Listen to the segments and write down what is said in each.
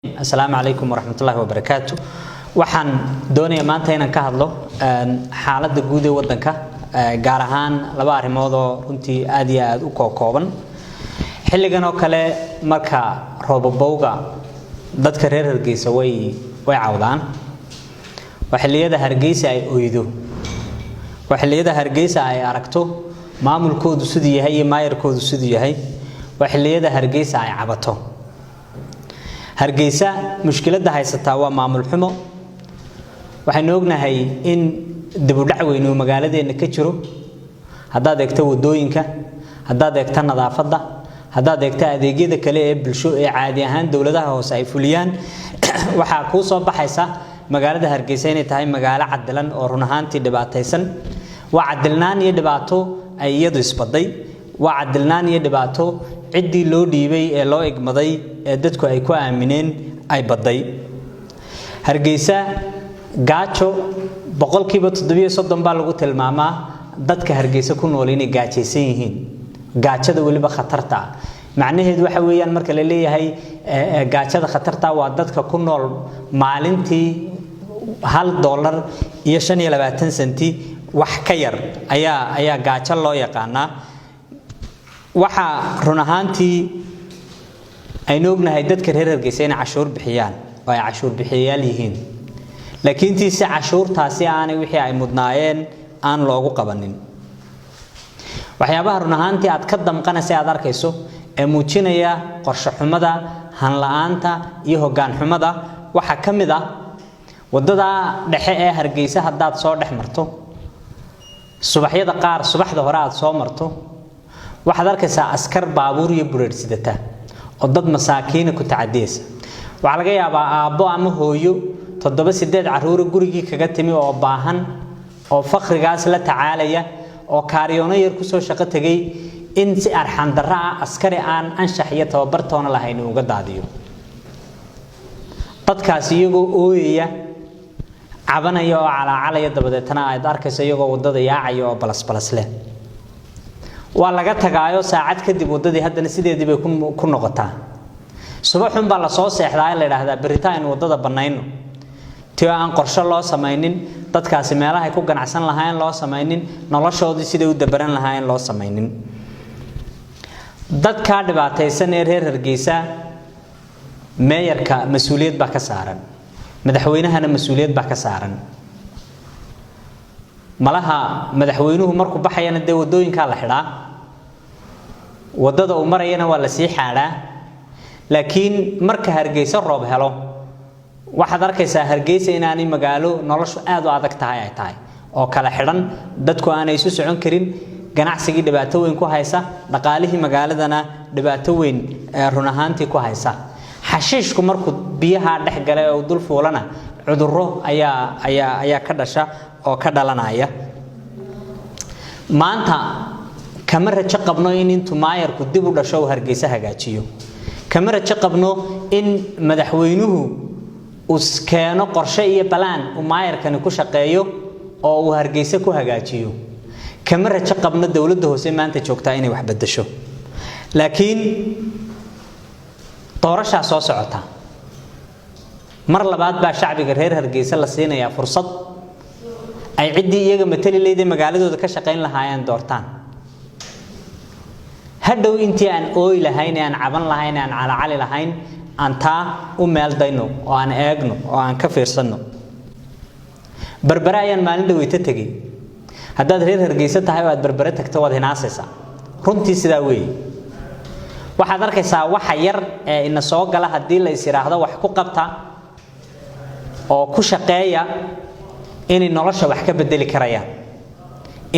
السلام عليكم ورحمة الله وبركاته. waxaan doonayaa maanta inaan ka hadlo xaaladda guud ee wadanka gaar ahaan laba arrimood oo runtii aad iyo aad u kooban xilligan oo kale marka roobabowga dadka reer Hargeysa way cawdaan waxiliyada Hargeysa ay ooydo waxiliyada Hargeysa ay aragto maamulkoodu sidii yahay iyo maayarkoodu sidii yahay waxiliyada Hargeysa ay cabato Hargeysa mushkiladda haysata waa maamul xumo waxaan ognahay in dib u dhac weyn oo magaaladeena ka jiro haddaad eegto wadooyinka haddaad eegto nadaafadda haddaad eegto adeegyada kale ee bulsho ee caadi ahaan dawladaha hoose ay fuliyaan waxa ku soo baxaysa magaalada Hargeysa inay tahay magaalo cadilan oo run ahaantii dhibaataysan waa cadilnaan iyo dhibaato ay iyadu isbaday waa cadilnaan iyo dhibaato cidii loo dhiibay ee loo igmaday ee dadku ay ku aamineen ay baday Hargeysa gaajo boqolkiiba 730 baa lagu tilmaamaa dadka Hargeysa ku nool inay gaajaysan yihiin gaajada waliba khatarta macnaheedu waxa weeyaan marka la leeyahay gaajada khatarta waa dadka ku nool maalintii $1.25 wax ka yar ayaa gaajo loo yaqaanaa waxa run ahaantii aynu ognahay dadka reer Hargeysa inay cashuur bixiyaan oo ay cashuur bixiyayaal yihiin laakiin tii si cashuurtaasi aanay wixii ay mudnaayeen aan loogu qabanin waxyaabaha run ahaantii aad ka damqanaysa aad arkayso ee muujinaya qorshe xumada han la'aanta iyo hoggaan xumada waxa kamid ah wadada dhexe ee Hargeysa haddaad soo dhex marto subaxyada qaar subaxda hore aad soo marto waxaad arkaysaa askar baabuur iyo bureed sidata oo dad masaakiin ku tacadiyaysa waxa laga yaabaa aabbo ama hooyo 7-8 caruur gurigii kaga timi oo baahan oo faqrigaas la tacaalaya oo kaariyoono yar ku soo shaqo tagay in si arxan darra askari aan anshax iyo tababartoona lahayn uga daadiyo dadkaas iyagoo ooyaya cabanaya oo calaalaya dabadeetana ay arkayso iyagoo wadada yaacaya oo balas leh waa laga tagaayo saacad kadib wadadii haddana sideedii bay ku noqotaa subaxun baa la soo seexdaa la yiraahdaa baritaan wadada banayno tii aan qorshe loo sameeynin dadkaasi meelaha ay ku ganacsan lahaayeen loo sameeynin noloshoodii sidii u dabaran lahaayeen loo sameeynin dadka dhibaataysan ee reer Hargeysa meeyarka mas'uuliyad baa ka saaran madaxweynahana mas'uuliyad baa ka saaran malaha madaxweynuhu markuu baxayana de wadooyinka la xidhaa wadada uu marayana waa la sii xaadaa laakiin marka Hargeysa roob helo waxaad arkaysaa Hargeysa inaanay magaalo noloshu aad u adag tahay ay tahay oo kala xidhan dadku aanay isu socon karin ganacsiga dhibaato weyn ku haysa dhaqaalihii magaaladana dhibaato weyn run ahaantii ku haysa xashiishku markuu biyaha dhex galay oo dul fuulana cudurro ayaa ka dhasha oo ka dhalanaya maanta kama rajo qabno in intuu maayarku dib u dhasho Hargeysa hagaajiyo kama rajo qabno in madaxweynuhu uu keeno qorshe iyo balaan uu maayarkani ku shaqeeyo oo uu Hargeysa ku hagaajiyo kama rajo qabno dawladda hoose maanta joogta inay wax bedesho laakiin doorasho soo socota mar labaad baa shacbiga reer Hargeysa la siinayaa fursad ay cidii iyaga matali leeyahay magaaladooda ka shaqeyn lahaayeen doortaan hadhow intii aan ooy lahayn aan caban lahayn aan calaacali lahayn anta u meel dayno oo aan eegno oo aan ka fiirsano barbarayaan maalin dhaweyta tagay haddaad reer Hargeysa tahay oo aad barbara tagto wad hinaasaysa runtii sida weey waxaad arkaysaa waxa yar ee ina soo gala hadii la isiraahdo wax ku qabta oo ku shaqeeya inay nolosha wax ka bedeli karayaan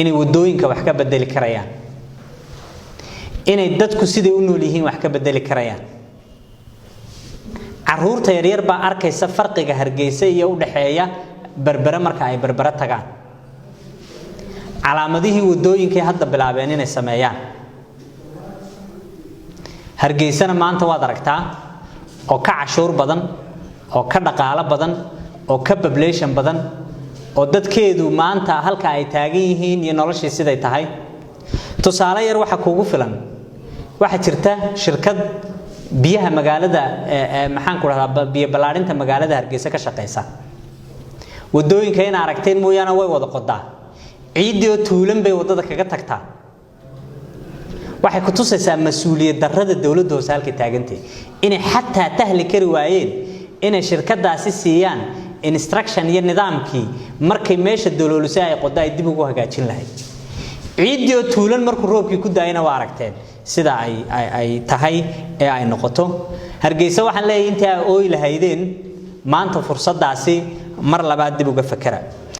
inay wadooyinka wax ka bedeli karayaan inay dadku sidii u nool yihiin wax ka bedeli karayaan caruurta yaryar baa arkaysa farqiga Hargeysa iyo u dhaxeeya barbara marka ay barbara tagaan calaamadihii wadooyinka hadda bilaabeen inay sameeyaan Hargeysana maanta waad aragtaa oo ka cashuur badan oo ka dhaqaale badan oo ka population badan oo dadkeedu maanta halka ay taagan yihiin iyo noloshii siday tahay tusaale yar waxa kuugu filan waxa jirta shirkad biyaha magaalada maxaan ku radaa biyo balaarinta magaalada Hargeysa ka shaqeysa wadooyinka in aragteen mooyana way wada qodaa ciidiyo tuulan bay wadada kaga tagtaa waxay ku tusaysaa mas'uuliyad darrada dawladda hoose halka taagantay inay xataa tahli kari waayeen inay shirkadaasi siiyaan instruction iyo nidaamkii markay meesha dawladdu ay qodaa ay dib ugu hagaajin lahayd ciidiyo tuulan markuu roobkii ku daayna waa aragteen sida ay tahay ee ay noqoto Hargeysa waxaan leeyahay inta ay ooy lahaydeen maanta fursadaasi mar labaad dib uga fakara